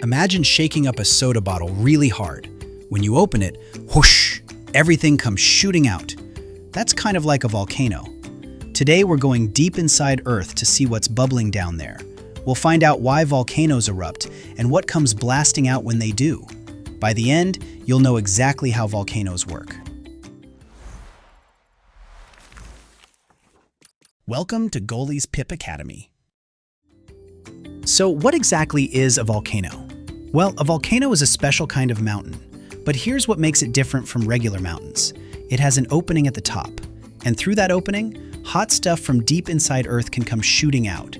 Imagine shaking up a soda bottle really hard. When you open it, whoosh, everything comes shooting out. That's kind of like a volcano. Today we're going deep inside Earth to see what's bubbling down there. We'll find out why volcanoes erupt and what comes blasting out when they do. By the end, you'll know exactly how volcanoes work. Welcome to Goalie's PIP Academy. So what exactly is a volcano? Well, a volcano is a special kind of mountain, but here's what makes it different from regular mountains. It has an opening at the top, and through that opening, hot stuff from deep inside Earth can come shooting out.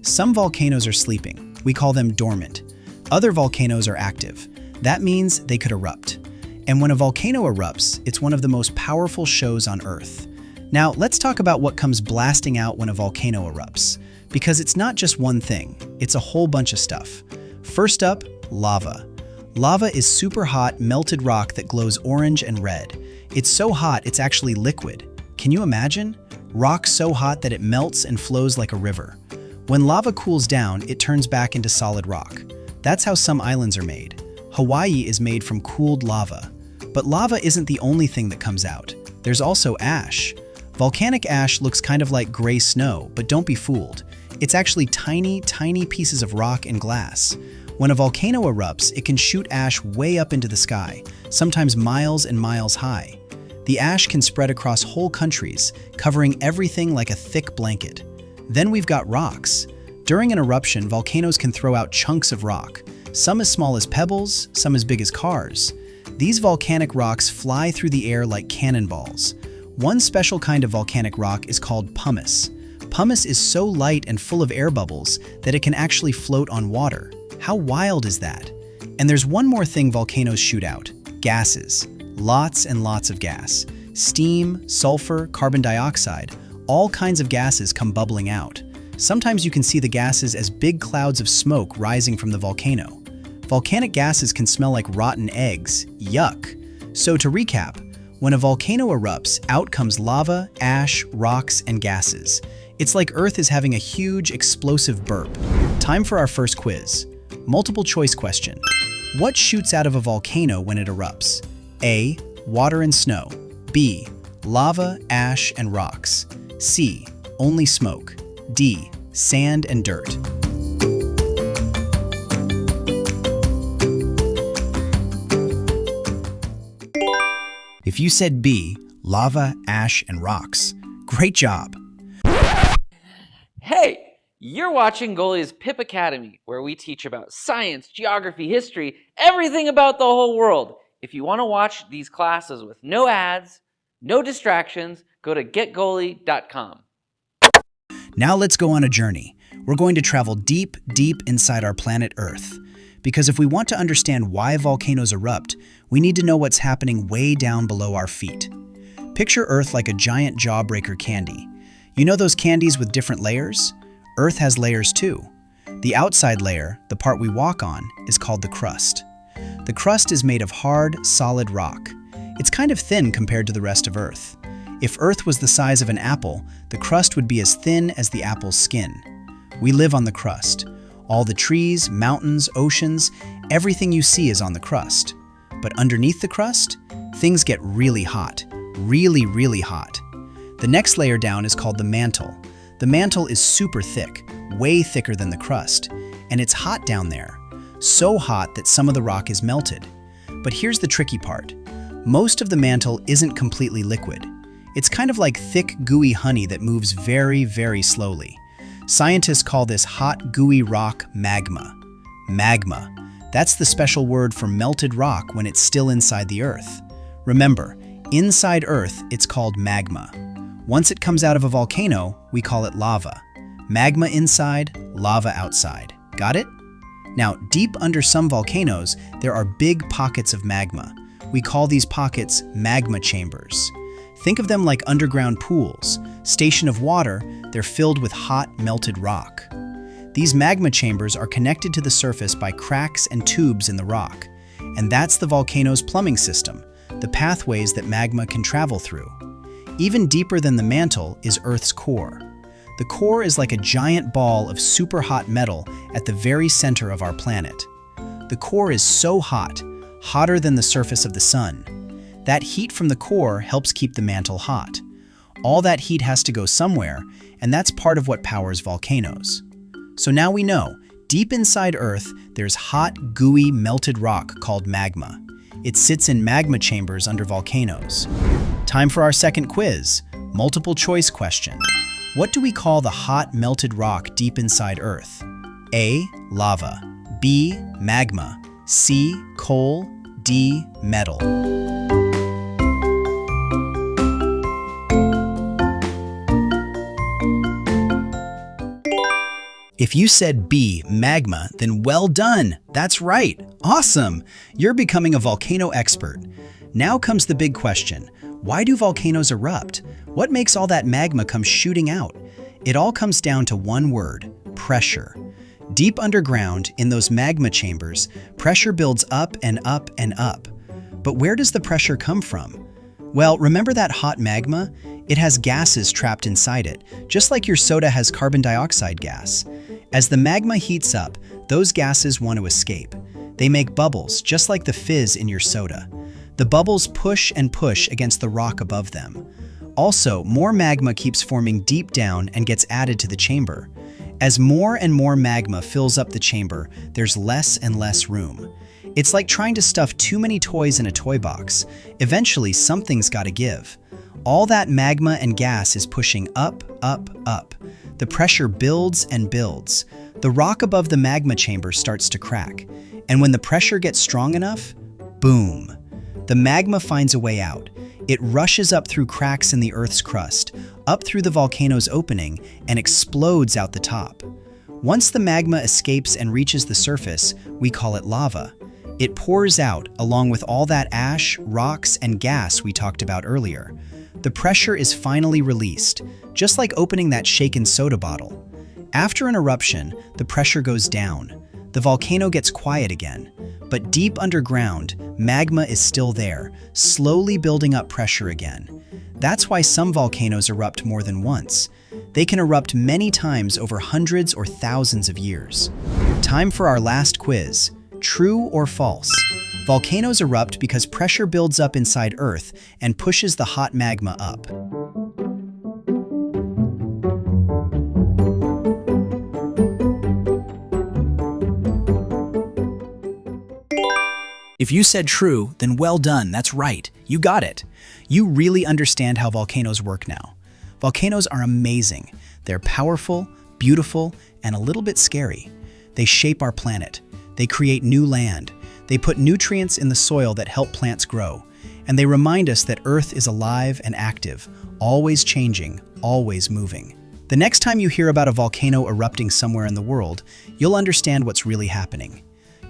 Some volcanoes are sleeping. We call them dormant. Other volcanoes are active. That means they could erupt. And when a volcano erupts, it's one of the most powerful shows on Earth. Now, let's talk about what comes blasting out when a volcano erupts. Because it's not just one thing, it's a whole bunch of stuff. First up, lava. Lava is super hot, melted rock that glows orange and red. It's so hot, it's actually liquid. Can you imagine? Rock so hot that it melts and flows like a river. When lava cools down, it turns back into solid rock. That's how some islands are made. Hawaii is made from cooled lava. But lava isn't the only thing that comes out. There's also ash. Volcanic ash looks kind of like gray snow, but don't be fooled. It's actually tiny, tiny pieces of rock and glass. When a volcano erupts, it can shoot ash way up into the sky, sometimes miles and miles high. The ash can spread across whole countries, covering everything like a thick blanket. Then we've got rocks. During an eruption, volcanoes can throw out chunks of rock, some as small as pebbles, some as big as cars. These volcanic rocks fly through the air like cannonballs. One special kind of volcanic rock is called pumice. Pumice is so light and full of air bubbles that it can actually float on water. How wild is that? And there's one more thing volcanoes shoot out: gases. Lots and lots of gas. Steam, sulfur, carbon dioxide, all kinds of gases come bubbling out. Sometimes you can see the gases as big clouds of smoke rising from the volcano. Volcanic gases can smell like rotten eggs. Yuck! So to recap, when a volcano erupts, out comes lava, ash, rocks, and gases. It's like Earth is having a huge, explosive burp. Time for our first quiz. Multiple choice question. What shoots out of a volcano when it erupts? A. Water and snow. B. Lava, ash, and rocks. C. Only smoke. D. Sand and dirt. If you said B, lava, ash, and rocks, great job. Hey, you're watching Goalie's PIP Academy, where we teach about science, geography, history, everything about the whole world. If you want to watch these classes with no ads, no distractions, go to getgoalie.com. Now let's go on a journey. We're going to travel deep, deep inside our planet Earth. Because if we want to understand why volcanoes erupt, we need to know what's happening way down below our feet. Picture Earth like a giant jawbreaker candy. You know those candies with different layers? Earth has layers too. The outside layer, the part we walk on, is called the crust. The crust is made of hard, solid rock. It's kind of thin compared to the rest of Earth. If Earth was the size of an apple, the crust would be as thin as the apple's skin. We live on the crust. All the trees, mountains, oceans, everything you see is on the crust. But underneath the crust, things get really hot. Really, really hot. The next layer down is called the mantle. The mantle is super thick, way thicker than the crust, and it's hot down there. So hot that some of the rock is melted. But here's the tricky part. Most of the mantle isn't completely liquid. It's kind of like thick, gooey honey that moves very, very slowly. Scientists call this hot, gooey rock magma. Magma. That's the special word for melted rock when it's still inside the Earth. Remember, inside Earth, it's called magma. Once it comes out of a volcano, we call it lava. Magma inside, lava outside. Got it? Now, deep under some volcanoes, there are big pockets of magma. We call these pockets magma chambers. Think of them like underground pools. Station of water, they're filled with hot, melted rock. These magma chambers are connected to the surface by cracks and tubes in the rock. And that's the volcano's plumbing system, the pathways that magma can travel through. Even deeper than the mantle is Earth's core. The core is like a giant ball of super hot metal at the very center of our planet. The core is so hot, hotter than the surface of the sun. That heat from the core helps keep the mantle hot. All that heat has to go somewhere, and that's part of what powers volcanoes. So now we know, deep inside Earth, there's hot, gooey, melted rock called magma. It sits in magma chambers under volcanoes. Time for our second quiz, multiple choice question. What do we call the hot, melted rock deep inside Earth? A. Lava. B. Magma. C. Coal. D. Metal. If you said B, magma, then well done. That's right. Awesome. You're becoming a volcano expert. Now comes the big question. Why do volcanoes erupt? What makes all that magma come shooting out? It all comes down to one word, pressure. Deep underground, in those magma chambers, pressure builds up and up and up. But where does the pressure come from? Well, remember that hot magma? It has gases trapped inside it, just like your soda has carbon dioxide gas. As the magma heats up, those gases want to escape. They make bubbles, just like the fizz in your soda. The bubbles push and push against the rock above them. Also, more magma keeps forming deep down and gets added to the chamber. As more and more magma fills up the chamber, there's less and less room. It's like trying to stuff too many toys in a toy box. Eventually, something's got to give. All that magma and gas is pushing up, up, up. The pressure builds and builds. The rock above the magma chamber starts to crack. And when the pressure gets strong enough, boom! The magma finds a way out. It rushes up through cracks in the Earth's crust, up through the volcano's opening, and explodes out the top. Once the magma escapes and reaches the surface, we call it lava. It pours out along with all that ash, rocks, and gas we talked about earlier. The pressure is finally released, just like opening that shaken soda bottle. After an eruption, the pressure goes down. The volcano gets quiet again. But deep underground, magma is still there, slowly building up pressure again. That's why some volcanoes erupt more than once. They can erupt many times over hundreds or thousands of years. Time for our last quiz. True or false? Volcanoes erupt because pressure builds up inside Earth and pushes the hot magma up. If you said true, then well done, that's right. You got it. You really understand how volcanoes work now. Volcanoes are amazing. They're powerful, beautiful, and a little bit scary. They shape our planet. They create new land. They put nutrients in the soil that help plants grow. And they remind us that Earth is alive and active, always changing, always moving. The next time you hear about a volcano erupting somewhere in the world, you'll understand what's really happening.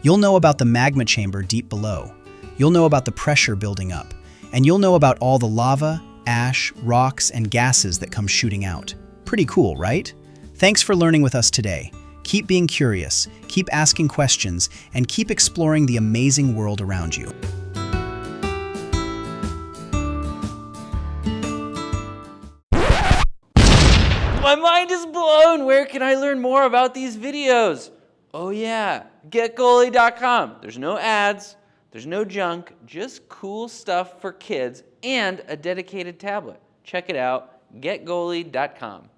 You'll know about the magma chamber deep below. You'll know about the pressure building up. And you'll know about all the lava, ash, rocks, and gases that come shooting out. Pretty cool, right? Thanks for learning with us today. Keep being curious, keep asking questions, and keep exploring the amazing world around you. My mind is blown! Where can I learn more about these videos? Oh yeah, getgoalie.com. There's no ads, there's no junk, just cool stuff for kids and a dedicated tablet. Check it out, getgoalie.com.